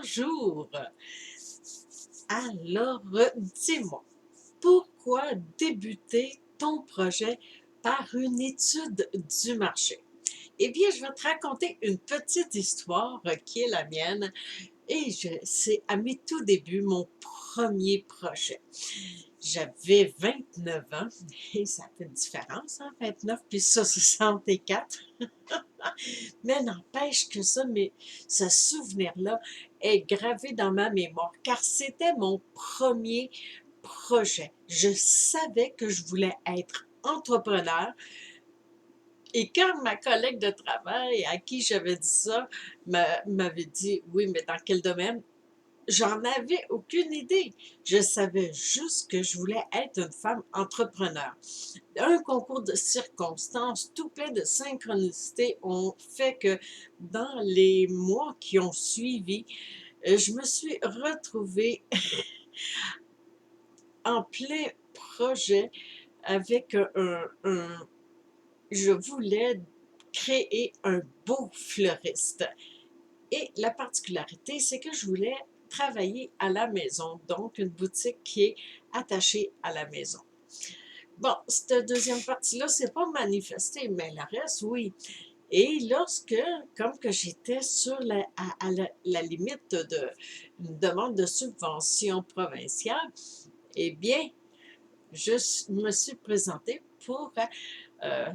Bonjour. Alors, dis-moi, pourquoi débuter ton projet par une étude du marché? Eh bien, je vais te raconter une petite histoire qui est la mienne et c'est à mes tout débuts mon premier projet. J'avais 29 ans et ça fait une différence, hein, 29 puis ça, 64. Mais n'empêche que ça, mais ce souvenir-là est gravé dans ma mémoire, car c'était mon premier projet. Je savais que je voulais être entrepreneur. Et quand ma collègue de travail à qui j'avais dit ça m'avait dit, oui, mais dans quel domaine? J'en avais aucune idée. Je savais juste que je voulais être une femme entrepreneur. Un concours de circonstances, tout plein de synchronicité, ont fait que dans les mois qui ont suivi, je me suis retrouvée en plein projet avec je voulais créer un beau fleuriste. Et la particularité, c'est que je voulais travailler à la maison, donc une boutique qui est attachée à la maison. Bon, cette deuxième partie-là, c'est pas manifesté, mais le reste, oui. Et lorsque, comme que j'étais sur la limite d'une demande de subvention provinciale, eh bien, me suis présentée pour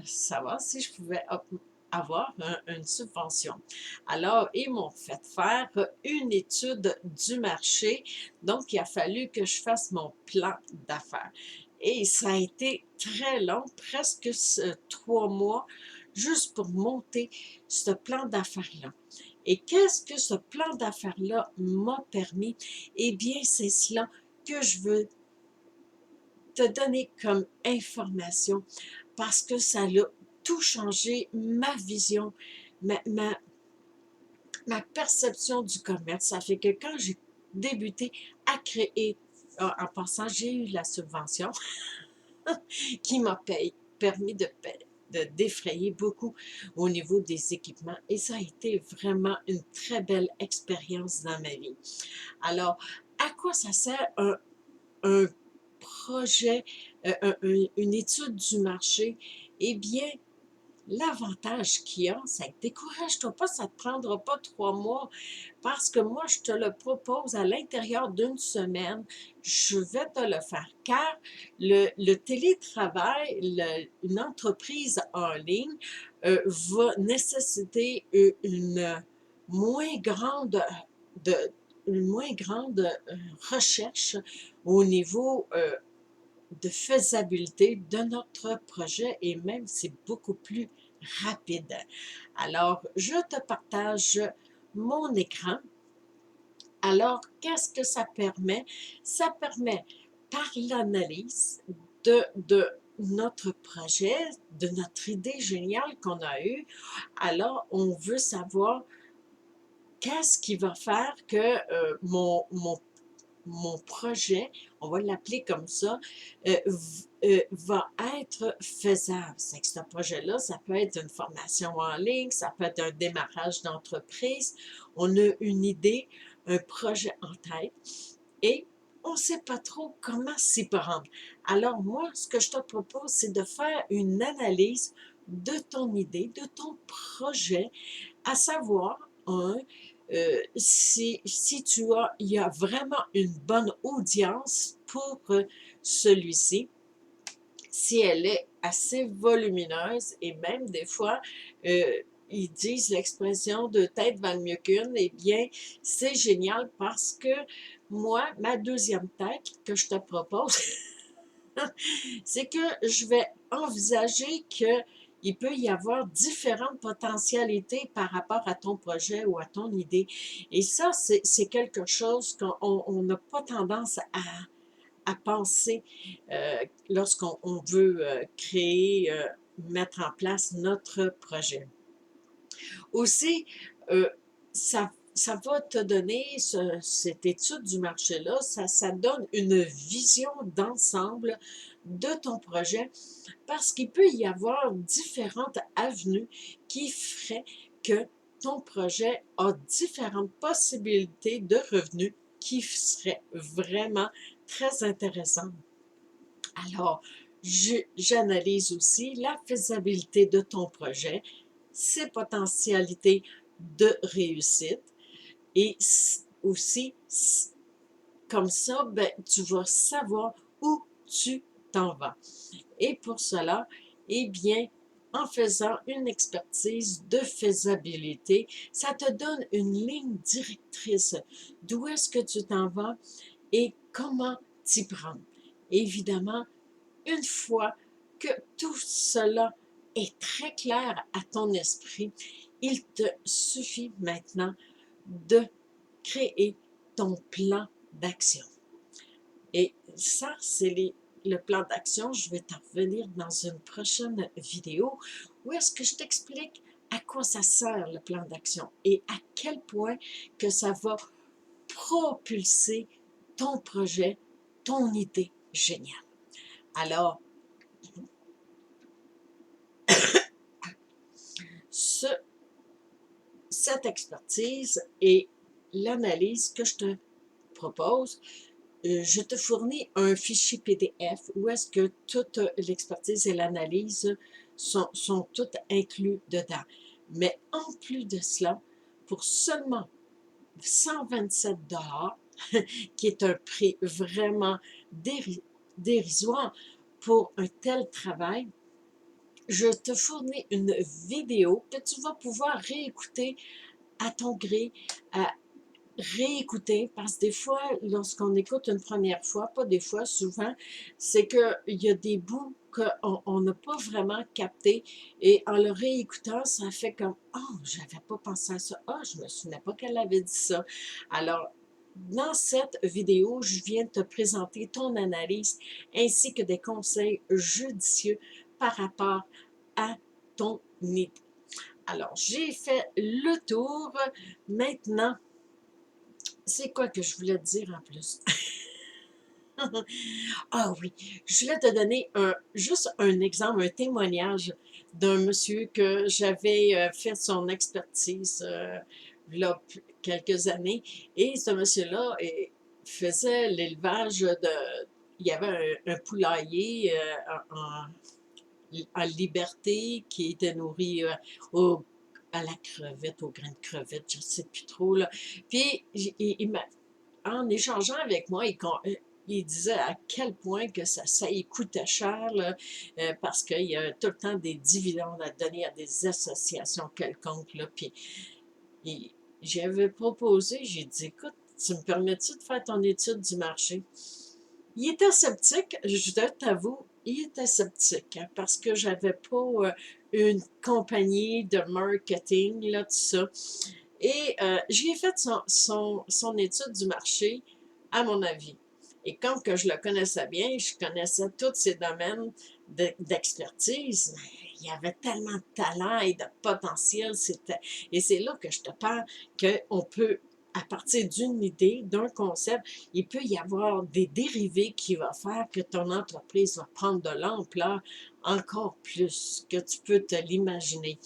savoir si je pouvais avoir une subvention. Alors, ils m'ont fait faire une étude du marché, donc il a fallu que je fasse mon plan d'affaires. Et ça a été très long, presque 3 mois, juste pour monter ce plan d'affaires-là. Et qu'est-ce que ce plan d'affaires-là m'a permis? Eh bien, c'est cela que je veux te donner comme information parce que ça a tout changé, ma vision, ma, ma, ma perception du commerce. Ça fait que quand j'ai débuté à créer, en passant, j'ai eu la subvention qui m'a permis de défrayer beaucoup au niveau des équipements et ça a été vraiment une très belle expérience dans ma vie. Alors, à quoi ça sert un projet, une étude du marché? Eh bien, l'avantage qu'il y a, c'est que décourage-toi pas, ça ne te prendra pas 3 mois parce que moi, je te le propose à l'intérieur d'une semaine. Je vais te le faire car le télétravail, une entreprise en ligne va nécessiter moins grande, de, une moins grande recherche au niveau de faisabilité de notre projet et même c'est beaucoup plus rapide. Alors, je te partage mon écran. Alors, qu'est-ce que ça permet? Ça permet, par l'analyse de notre projet, de notre idée géniale qu'on a eue, alors on veut savoir qu'est-ce qui va faire que mon projet, on va l'appeler comme ça, va être faisable. C'est que ce projet-là, ça peut être une formation en ligne, ça peut être un démarrage d'entreprise. On a une idée, un projet en tête et on ne sait pas trop comment s'y prendre. Alors moi, ce que je te propose, c'est de faire une analyse de ton idée, de ton projet, à savoir, si il y a vraiment une bonne audience pour celui-ci, si elle est assez volumineuse et même des fois, ils disent l'expression de tête valent mieux qu'une, eh bien, c'est génial parce que moi, ma deuxième tête que je te propose, c'est que je vais envisager que il peut y avoir différentes potentialités par rapport à ton projet ou à ton idée. Et ça, c'est quelque chose qu'on n'a pas tendance à penser lorsqu'on veut créer, mettre en place notre projet. Aussi, ça va te donner, cette étude du marché-là, ça donne une vision d'ensemble de ton projet parce qu'il peut y avoir différentes avenues qui feraient que ton projet a différentes possibilités de revenus qui seraient vraiment très intéressantes. Alors, j'analyse aussi la faisabilité de ton projet, ses potentialités de réussite et aussi, comme ça, ben, tu vas savoir où tu t'en vas. Et pour cela, eh bien, en faisant une expertise de faisabilité, ça te donne une ligne directrice d'où est-ce que tu t'en vas et comment t'y prendre. Évidemment, une fois que tout cela est très clair à ton esprit, il te suffit maintenant de créer ton plan d'action. Et ça, c'est le plan d'action. Je vais t'en revenir dans une prochaine vidéo où est-ce que je t'explique à quoi ça sert le plan d'action et à quel point que ça va propulser ton projet, ton idée géniale. Alors, cette expertise et l'analyse que je te propose, je te fournis un fichier PDF où est-ce que toute l'expertise et l'analyse sont toutes inclus dedans. Mais en plus de cela, pour seulement 127 $, qui est un prix vraiment dérisoire pour un tel travail, je te fournis une vidéo que tu vas pouvoir réécouter à ton gré, à réécouter, parce que des fois, lorsqu'on écoute une première fois, pas des fois, souvent, c'est qu'il y a des bouts qu'on n'a pas vraiment capté, et en le réécoutant, ça fait comme « Oh, j'avais pas pensé à ça. Ah, je me souvenais pas qu'elle avait dit ça. » Alors, dans cette vidéo, je viens de te présenter ton analyse ainsi que des conseils judicieux par rapport à ton idée. Alors, j'ai fait le tour. Maintenant, c'est quoi que je voulais te dire en plus? Ah oui, je voulais te donner juste un exemple, un témoignage d'un monsieur que j'avais fait son expertise là, quelques années. Et ce monsieur-là faisait l'élevage de... Il y avait un poulailler en liberté qui était nourri à la crevette, au grain de crevette, je ne sais plus trop. Là. Puis, en échangeant avec moi, il disait à quel point que ça y coûtait cher, là, parce qu'il y a tout le temps des dividendes à donner à des associations quelconques. Là, puis j'avais proposé, j'ai dit, écoute, tu me permets-tu de faire ton étude du marché? Il était sceptique, je t'avoue, il était sceptique, hein, parce que j'avais pas une compagnie de marketing, là, tout ça. Et j'ai fait son étude du marché à mon avis. Et comme que je le connaissais bien, je connaissais tous ses domaines d'expertise, il y avait tellement de talent et de potentiel. Et c'est là que je te parle qu'on peut, à partir d'une idée, d'un concept, il peut y avoir des dérivés qui vont faire que ton entreprise va prendre de l'ampleur encore plus que tu peux te l'imaginer.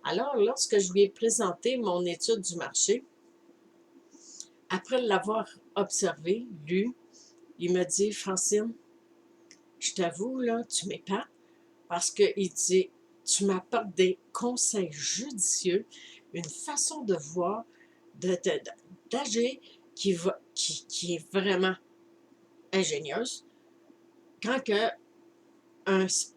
Alors, lorsque je lui ai présenté mon étude du marché, après l'avoir observé, lu, il me dit « Francine, je t'avoue, là, tu m'épates parce qu'il dit « Tu m'apportes des conseils judicieux, une façon de voir, d'agir qui est vraiment ingénieuse. Quand que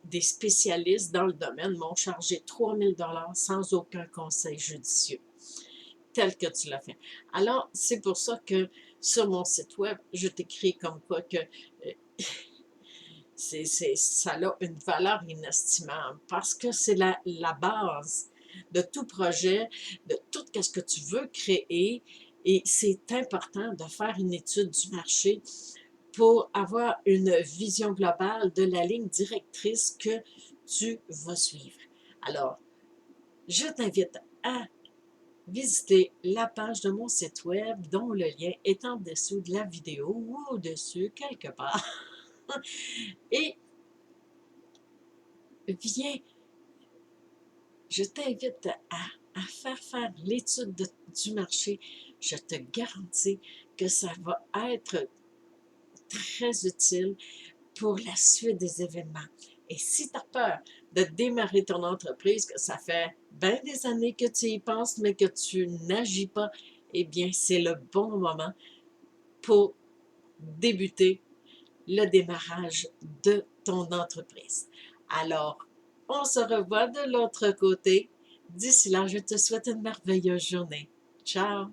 des spécialistes dans le domaine m'ont chargé 3000 $ sans aucun conseil judicieux. » tel que tu l'as fait. Alors, c'est pour ça que sur mon site web, je t'écris comme quoi que ça a une valeur inestimable parce que c'est la base de tout projet, de tout ce que tu veux créer. Et c'est important de faire une étude du marché pour avoir une vision globale de la ligne directrice que tu vas suivre. Alors, je t'invite à visiter la page de mon site web dont le lien est en dessous de la vidéo ou au-dessus quelque part. Et viens, je t'invite à à faire l'étude du marché, je te garantis que ça va être très utile pour la suite des événements. Et si tu as peur de démarrer ton entreprise, que ça fait bien des années que tu y penses, mais que tu n'agis pas, eh bien, c'est le bon moment pour débuter le démarrage de ton entreprise. Alors, on se revoit de l'autre côté. D'ici là, je te souhaite une merveilleuse journée. Ciao!